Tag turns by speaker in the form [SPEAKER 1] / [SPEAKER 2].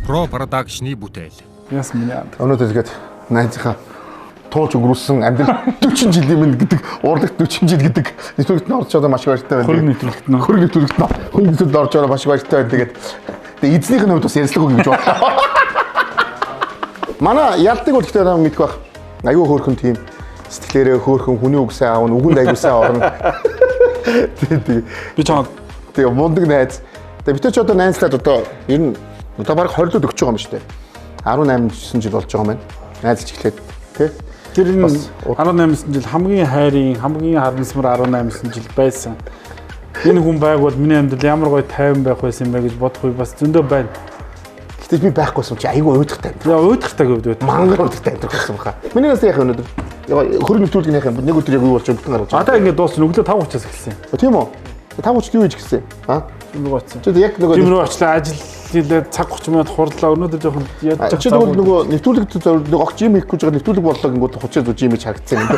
[SPEAKER 1] Pro Production-ы бүтээл.
[SPEAKER 2] Яасан миний анд.
[SPEAKER 3] Өнөөдөр тэгээд найзынхаа туулж өнгөрүүлсэн амьдрал 40 жилийн минь гэдэг урлагт 40 жил гэдэг нэвтрүүлэгт орж байгаа маш баяртай байна.
[SPEAKER 2] Хөрөг нэвтрүүлэгт нөө.
[SPEAKER 3] Хөрөг нэвтрүүлэгт нөө. Хөрөг нэвтрүүлэгт орж байгаа маш баяртай байна. Тэгээд эзнийх нь хувьд бас ярьцлага өгье гэж бодлоо. Манай ялдаг бол гэхдээ надад мэдэх байх. Аюу хөөрхөн тийм сэтгэлээрээ хөөрхөн хүний үгсээ аавна, үгэнд аюусаа орно.
[SPEAKER 2] Би чамд
[SPEAKER 3] тэгээ мундаг найз. Тэгээ бид ч одоо найзлаад одоо ер нь одоо баг 20 л өгч байгаа юм шүү дээ. 18 жил болж байгаа юм байна. Найзч эхлээд тий.
[SPEAKER 2] тэр энэ 18 жил хамгийн хайрын, хамгийн харамсмар 18 жил байсан. Энэ хүн байгвал миний амьдрал ямар гоё тайван байх байсан юм бэ гэж бодохгүй бас зөндөө байна.
[SPEAKER 3] Гэтэ би байхгүйсэн чи айгүй уйдахтай.
[SPEAKER 2] Яа уйдахтай гэвдээ.
[SPEAKER 3] Мангар уйдахтай байсан баха. Миний бас яах вэ өнөөдөр? Хөрөг нэвтрүүлэг яах юм? Нэг өдөр яг юу болж өгдөн гаргаж.
[SPEAKER 2] Одоо ингэ дуусна өглөө 5:30-аас эхэлсэн.
[SPEAKER 3] Тийм үү? 5:30 юу хийж гисэн? Аа?
[SPEAKER 2] Нөгөө очсон.
[SPEAKER 3] Чи яг нөгөө
[SPEAKER 2] Жимрүү очлаа ажил хийлээ цаг 30 минут хурлаа өнөөдөр жоохон ядчих.
[SPEAKER 3] чи нөгөө нэвтрүүлэгт нэг огч юм хийхгүй байгаа нэвтрүүлэг боллоо гингүүд 30 зүү жим хийж харагдсан юм.